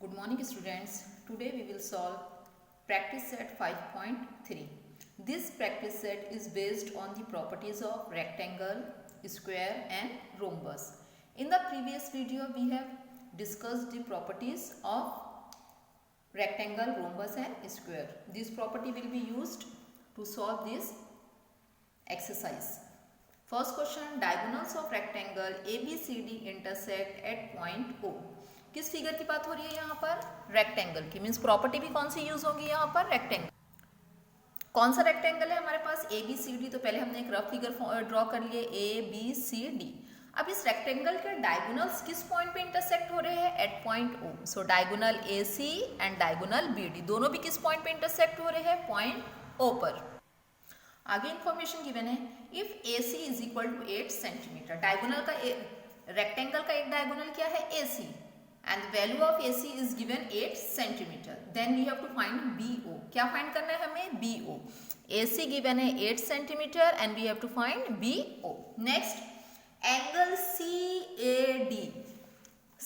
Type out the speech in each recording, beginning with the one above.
Good morning students. Today we will solve practice set 5.3. This practice set is based on the properties of rectangle, square and rhombus. In the previous video we have discussed the properties of rectangle, rhombus and square. This property will be used to solve this exercise. First question, diagonals of rectangle ABCD intersect at point O. किस figure की बात हो रही है यहाँ पर? Rectangle की, means property भी कौन सी यूज होगी यहाँ पर? रेक्टेंगल। कौन सा रेक्टेंगल है हमारे पास? A B C D. तो पहले हमने एक रफ फिगर ड्रॉ कर लिए, ए बी सी डी। अब इस रेक्टेंगल के डायगोनल्स किस पॉइंट पे इंटरसेक्ट हो रहे हैं? At point O. So diagonal A C and diagonal B D दोनों भी किस पॉइंट पे इंटरसेक्ट हो रहे हैं? पॉइंट ओ पर। आगे इंफॉर्मेशन गिवन है, if A C is equal to 8 centimetre. Diagonal का रेक्टेंगल का एक डायगोनल क्या है? ए सी, and the value of AC is given 8 centimeter. Then we have to find BO. क्या find करना है हमें? BO. AC given है 8 centimeter and we have to find BO. Next, angle CAD.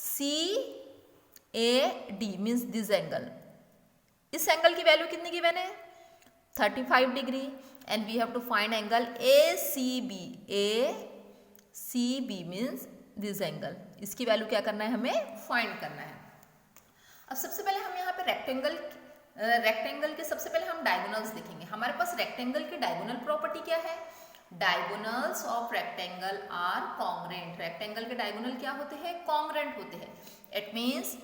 CAD means this angle. इस angle की value कितनी given है? 35 degree and we have to find angle ACB. ACB means this angle. इसकी value क्या करना है? हमें फाइंड करना है। अब सबसे पहले हम यहाँ पे रेक्टेंगल के सबसे पहले हम डायगोनल्स देखेंगे। हमारे पास रेक्टेंगल की डायगोनल प्रॉपर्टी क्या है? Diagonals of rectangle are congruent. Rectangle के डायगोनल क्या होते हैं? कॉन्ग्रेंट होते हैं। It means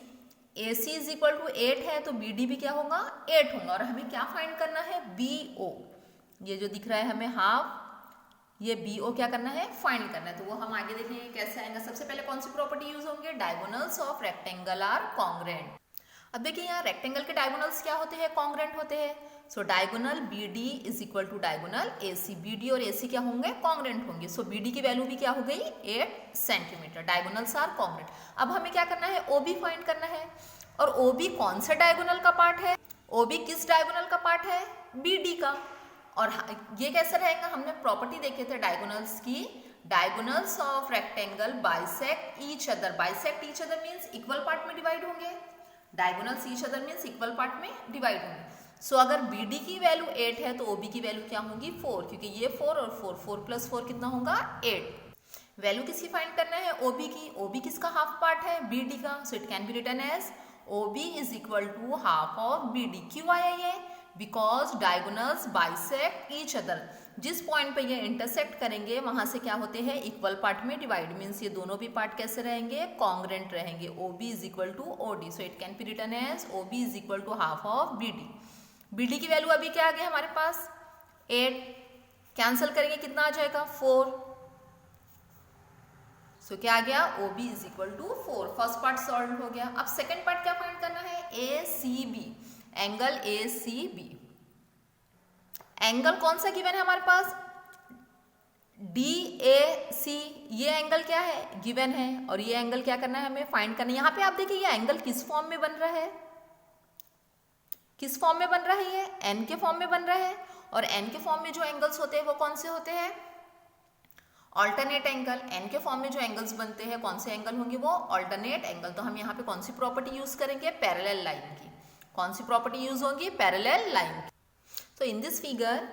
A C is equal to 8 है तो बी डी भी क्या होगा? 8 होगा। और हमें क्या फाइंड करना है? B O. ये जो दिख रहा है हमें हाफ, ये बी ओ क्या करना है? फाइंड करना है। तो वो हम आगे देखेंगे कैसे आएगा। सबसे पहले कौन सी प्रॉपर्टी यूज होंगे? Diagonals of rectangle are congruent. अब देखिए यहाँ रेक्टेंगल के डायगोनल्स क्या होते हैं? कॉन्ग्रेंट होते हैं। So diagonal B D is equal to diagonal A C. B D और ए सी क्या होंगे? कॉन्ग्रेंट होंगे। सो बी डी की वैल्यू भी क्या हो गई? 8 सेंटीमीटर। Diagonals are congruent. अब हमें क्या करना है? ओ बी फाइंड करना है। और ओ बी कौन से डायगोनल का पार्ट है? ओ बी किस डायगोनल का पार्ट है? बी डी का। और ये कैसे रहेगा? हमने प्रॉपर्टी देखे थे डायगोनल्स की। Diagonals of rectangle bisect each other. Bisect each other means equal part में डिवाइड होंगे। Diagonals each other means equal part में डिवाइड होंगे। सो अगर BD की वैल्यू 8 है तो OB की वैल्यू क्या होगी? 4, क्योंकि ये 4 और 4 प्लस 4 कितना होगा? 8। वैल्यू किसकी फाइंड करना है? OB की। OB किसका हाफ पार्ट है? BD का। So it can be written as OB is equal to half of BD। क्यों आया ये? Because diagonals bisect each other. जिस पॉइंट पे ये इंटरसेक्ट करेंगे वहां से क्या होते हैं? इक्वल पार्ट में डिवाइड। मीन्स ये दोनों भी पार्ट कैसे रहेंगे? कॉन्ग्रेंट रहेंगे। OB is equal to OD। So it can be written as OB is equal to half of BD। BD की वैल्यू अभी क्या आ गई हमारे पास? 8। कैंसिल करेंगे कितना आ जाएगा? 4। सो क्या आ गया? OB is equal to 4। First part solve हो गया। अब सेकेंड पार्ट क्या फाइंड करना है? ACB। Angle ACB। एंगल कौन सा गिवन है हमारे पास? DAC। ये एंगल क्या है? गिवन है। और ये एंगल क्या करना है? हमें फाइंड करना है। यहाँ पे आप देखिए ये एंगल किस फॉर्म में बन रहा है? किस फॉर्म में बन रहा है? ये N के फॉर्म में बन रहा है। और N के फॉर्म में जो एंगल्स होते हैं वो कौन से होते हैं? Alternate angle. N के फॉर्म में जो एंगल्स बनते हैं कौन से एंगल होंगे? वो ऑल्टरनेट एंगल। तो हम यहाँ पे कौन सी प्रॉपर्टी यूज करेंगे? पैरेलल लाइन की। कौन सी प्रॉपर्टी यूज होगी? Parallel line. तो in this figure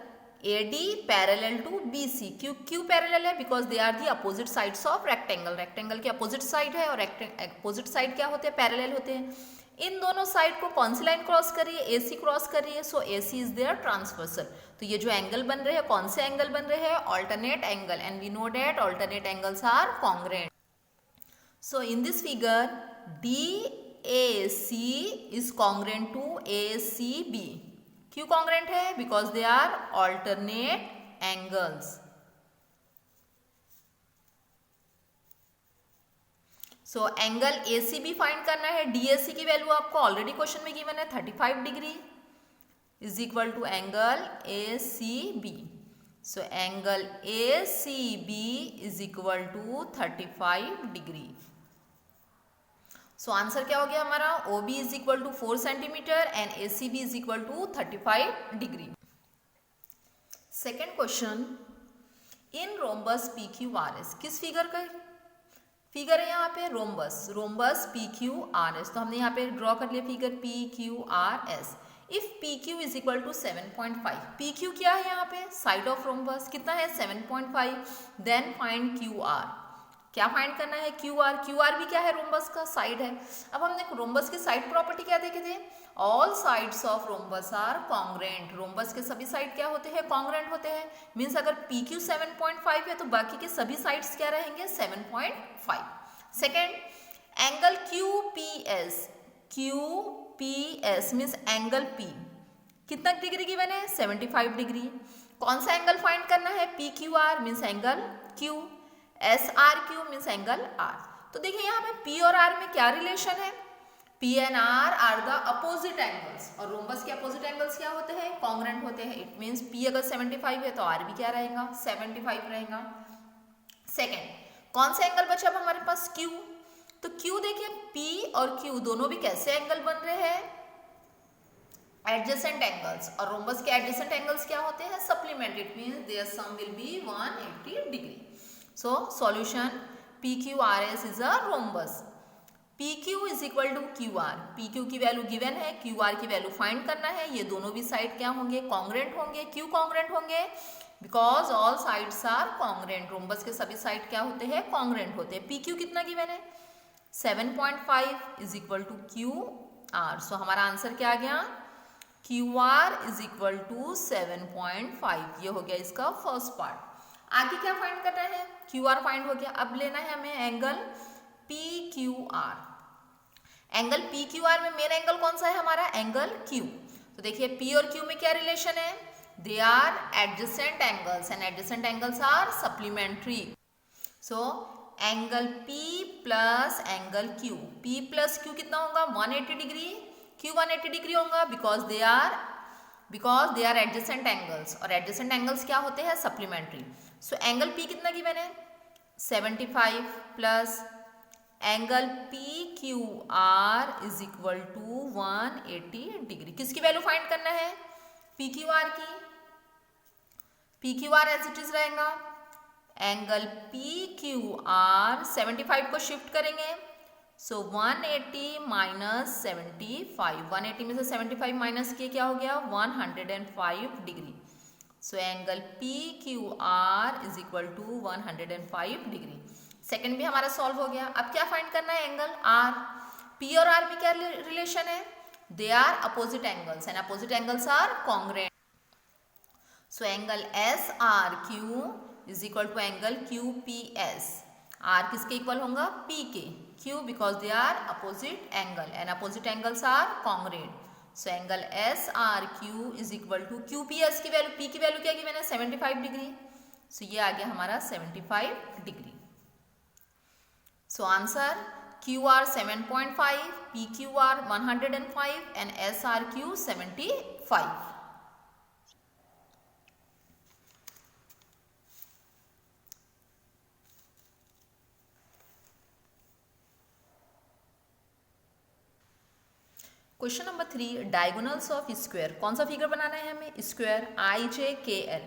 AD parallel to BC। क्यों पैरेलल है? Because they are the opposite sides of rectangle. Rectangle के अपोजिट साइड है और अपोजिट साइड क्या होते हैं? पैरेलल होते हैं। इन दोनों साइड को कौन सी लाइन क्रॉस कर रही है? AC क्रॉस कर रही है। सो AC इज देयर ट्रांसवर्सल। तो ये जो एंगल बन रहे हैं कौन से एंगल बन रहे हैं? Alternate angle. And we know that alternate angles are congruent. So in this figure DAC is congruent to ACB. क्यों congruent है? Because they are alternate angles. So angle ACB find करना है। DAC की value आपको already question में given है 35 degree is equal to angle ACB. So angle ACB is equal to 35 degree. So answer क्या हो गया हमारा? OB is equal to 4 centimetre and ACB is equal to 35 degree. Second question, in rhombus PQRS। किस figure का figure है यहाँ पे rhombus, rhombus P Q R S, तो हमने यहाँ पे ड्रॉ कर लिया figure P Q R S. If P Q is equal to 7.5, P Q क्या है यहाँ पे, साइड ऑफ रोम्बस, कितना है 7.5, देन फाइंड क्यू आर, क्या फाइंड करना है क्यू आर, क्यू आर भी क्या है रोम्बस का साइड है। अब हमने रोम्बस की साइड प्रॉपर्टी क्या देखे थे, all sides of rhombus are congruent, rhombus के सभी साइड क्या होते हैं, कॉन्ग्रेंट होते हैं, मीन्स अगर पी क्यू 7.5 है तो बाकी के सभी साइड्स क्या रहेंगे 7.5। Second, angle Q P S, Q P S means angle P कितना डिग्री गिवन है 75 डिग्री, कौन सा एंगल फाइंड करना है, P Q R means angle Q, S R Q means angle R. तो देखिए यहाँ पे पी और आर में क्या रिलेशन है, P and R the opposite angles, और रोम्बस के अपोजिट एंगल्स क्या होते हैं, कॉन्ग्रेंट होते हैं। इट मीन्स पी अगर 75 है तो आर भी क्या रहेगा 75 रहेगा। सेकेंड, कौन सा एंगल बचा अब हमारे पास, क्यू, तो क्यू देखिए पी और क्यू दोनों भी कैसे एंगल बन रहे हैं, एडजेसेंट एंगल्स, और रोम्बस के एडजेसेंट एंगल्स क्या होते हैं, supplement, it means their sum will be 180 degree. So solution P Q R S is a rhombus. P Q is equal to Q R, P Q की value given है, Q R की value find करना है, ये दोनों भी side क्या होंगे, कॉन्ग्रेंट होंगे, क्यों कॉन्ग्रेंट होंगे, because all sides are congruent, rhombus के सभी साइड क्या होते हैं, कॉन्ग्रेंट होते हैं। पी क्यू कितना गिवन है 7.5 is equal to Q R, so हमारा आंसर क्या आ गया, Q R is equal to 7.5, ये हो गया इसका फर्स्ट पार्ट। आगे क्या फाइंड करना है, क्यू आर फाइंड हो गया, अब लेना है हमें angle P Q are. Angle P Q are में मेन एंगल कौन सा है हमारा, एंगल क्यू, तो देखिए पी और क्यू में क्या रिलेशन है, they are adjacent angles and adjacent angles are supplementary. So angle P plus angle Q, P plus Q कितना होगा 180 डिग्री, Q 180 डिग्री होगा, because they are adjacent angles, और एडजेसेंट एंगल्स क्या होते हैं सप्लीमेंट्री। सो एंगल P कितना given है 75 plus angle PQR is equal to 180 degree, किसकी वैल्यू फाइंड करना है, PQR की, PQR एज इट इज रहेगा, एंगल PQR 75 को शिफ्ट करेंगे, सो 180 माइनस 75, 180 में से 75 माइनस किए क्या हो गया 105 degree, so angle PQR is equal to 105 degree. Second भी हमारा सॉल्व हो गया। अब क्या फाइंड करना है, एंगल R, P और R में क्या रिलेशन है, they are opposite angles and opposite angles are congruent, so angle SRQ is equal to angle QPS, R किसके इक्वल होगा P के, Q because they are opposite angle and opposite angles are congruent, so angle SRQ is equal to QPS की value, P की value क्या की मैंने 75 degree, सो ये आ गया हमारा 75 degree. So answer QR 7.5, PQR 105 and SRQ 75। Question number 3, diagonals of square, कौन सा फिगर बनाना है हमें, square IJKL,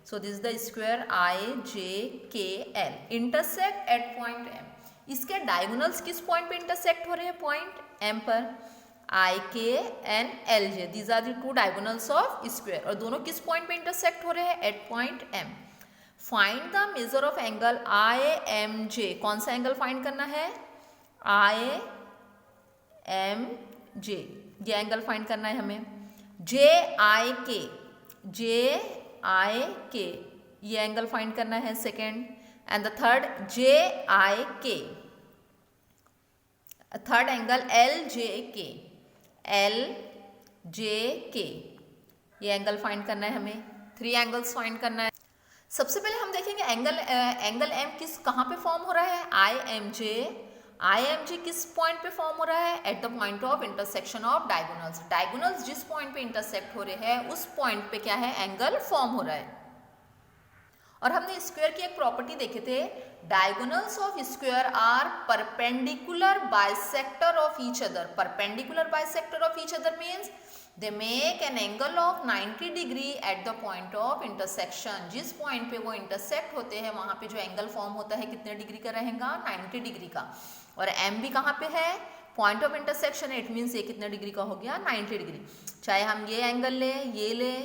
so this the square IJKL intersect at point M, इसके डायगोनल्स किस पॉइंट पे इंटरसेक्ट हो रहे हैं, पॉइंट M पर, IK and LJ, these are the two diagonals of square, और दोनों किस पॉइंट पे इंटरसेक्ट हो रहे हैं, at point M। Find the measure of angle IMJ, कौन सा एंगल फाइंड करना है, IMJ, ये एंगल फाइंड करना है हमें। JIK, ये एंगल फाइंड करना है second, and the third JIK, third angle LJK, ये एंगल फाइंड करना है हमें, 3 एंगल्स फाइंड करना है। सबसे पहले हम देखेंगे एंगल M किस कहाँ पे फॉर्म हो रहा है, IMJ किस पॉइंट पे फॉर्म हो रहा है, eight the point of intersection of diagonals, diagonals जिस पॉइंट पे इंटरसेक्ट हो रहे हैं उस पॉइंट पे क्या है एंगल फॉर्म हो रहा है। और हमने स्क्वायर की एक प्रॉपर्टी देखे थे, diagonals of square are perpendicular bisector of each other. Perpendicular bisector of each other means they make an angle of 90 degree at the point of intersection. जिस पॉइंट पे वो इंटरसेक्ट होते हैं वहां पे जो एंगल फॉर्म होता है कितने डिग्री का रहेगा, 90 डिग्री का। और एम भी कहाँ पे है, point of intersection, it means ये कितने डिग्री का हो गया, 90 डिग्री। चाहे हम ये एंगल ले,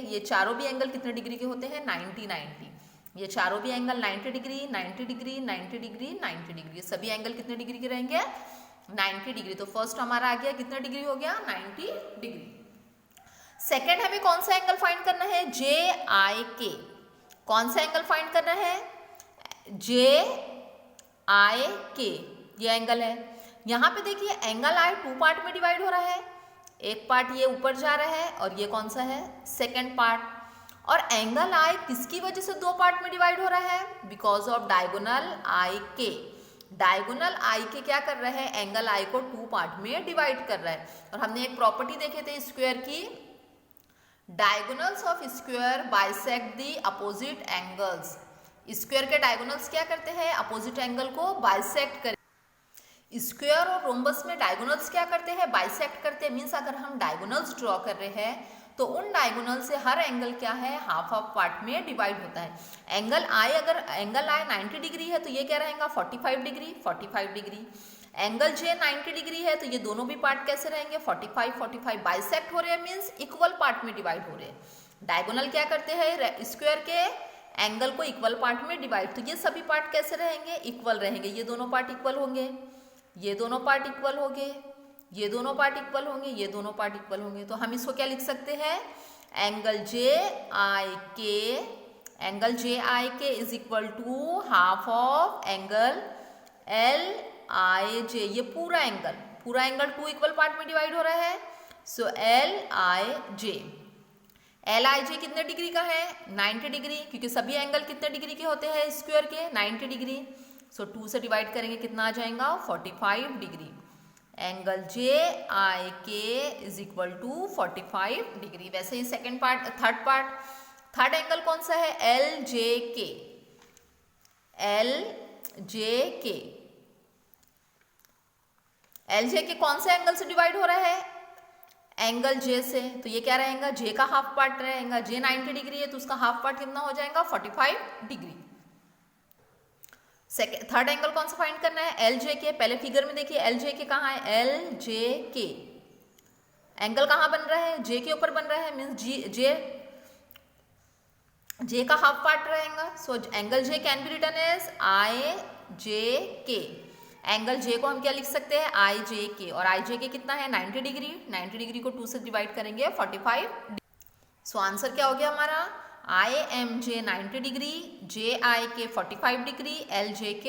ये चारों भी एंगल कितने डिग्री के होते हैं, 90। ये चारों भी angle 90 degree, 90 degree, 90 degree, 90 degree, सभी एंगल कितने डिग्री के रहेंगे, 90 डिग्री। तो फर्स्ट हमारा आ गया कितने डिग्री हो गया, 90 डिग्री। सेकेंड हमें कौन सा एंगल फाइंड करना है, जे आई के। कौन सा एंगल फाइंड करना है, जे आई के, ये एंगल है। यहाँ पे देखिए एंगल आई 2 पार्ट में डिवाइड हो रहा है, एक पार्ट ये ऊपर जा रहा है और ये कौन सा है, सेकेंड पार्ट। और एंगल आई किसकी वजह से 2 पार्ट में डिवाइड हो रहा है, बिकॉज ऑफ डायगोनल आई के। डायगोनल आई के क्या कर रहा है, एंगल आई को 2 पार्ट में डिवाइड कर रहा है। और हमने एक प्रॉपर्टी देखे थे स्क्वायर की, diagonals of square bisect the opposite angles. Square के डायगोनल्स क्या करते हैं, अपोजिट एंगल को बाइसेक्ट कर। स्क्वायर और रोम्बस में डायगोनल्स क्या करते हैं, बाइसेक्ट करते हैं। मीन्स अगर हम डायगोनल्स ड्रॉ कर रहे हैं तो उन डायगोनल से हर एंगल क्या है, हाफ हाफ पार्ट में डिवाइड होता है। एंगल आई, अगर एंगल आई 90 डिग्री है तो ये क्या रहेगा, 45 डिग्री, 45 डिग्री। एंगल जे 90 डिग्री है तो ये दोनों भी पार्ट कैसे रहेंगे, 45 45 बाइसेक्ट हो रहे हैं, मीन्स इक्वल पार्ट में डिवाइड हो रहे हैं। डायगोनल क्या करते हैं, स्क्वायर के एंगल को इक्वल पार्ट में डिवाइड, तो ये सभी पार्ट कैसे रहेंगे, इक्वल रहेंगे। ये दोनों पार्ट इक्वल होंगे, ये दोनों पार्ट इक्वल होंगे, ये दोनों पार्ट इक्वल होंगे, ये दोनों पार्ट इक्वल होंगे। तो हम इसको क्या लिख सकते हैं, एंगल जे आई के, angle J I K is equal to half of angle L I J. ये पूरा एंगल 2 इक्वल पार्ट में डिवाइड हो रहा है, so L I J. L I जे कितने डिग्री का है, 90 डिग्री, क्योंकि सभी एंगल कितने डिग्री के होते हैं स्क्वायर के, 90 डिग्री। सो 2 से डिवाइड करेंगे कितना आ जाएगा, 45 degree. Angle J I K is equal to 45 degree. वैसे ही सेकेंड पार्ट, थर्ड एंगल कौन सा है, एल जे के। एल जे के, एल जे के कौन से एंगल से डिवाइड हो रहा है, एंगल जे से। तो ये क्या रहेगा, जे का हाफ पार्ट रहेगा, जे 90 डिग्री है तो उसका हाफ पार्ट कितना हो जाएगा, 45 डिग्री। थर्ड एंगल कौन सा फाइंड करना है, एल जे के। पहले फिगर में देखिए एल जे के कहाँ है, एल जे के एंगल कहाँ बन रहा है, जे के ऊपर बन रहा है, मीन्स जे का हाफ पार्ट रहेगा। So angle J can be written as I J K. Angle जे को हम क्या लिख सकते हैं, आई जे के। और आई जे के कितना है, 90 डिग्री। 90 डिग्री को 2 से डिवाइड करेंगे, 45 डिग्री। सो आंसर क्या हो गया हमारा, I am J 90 degree, J I के 45 डिग्री, एल जे के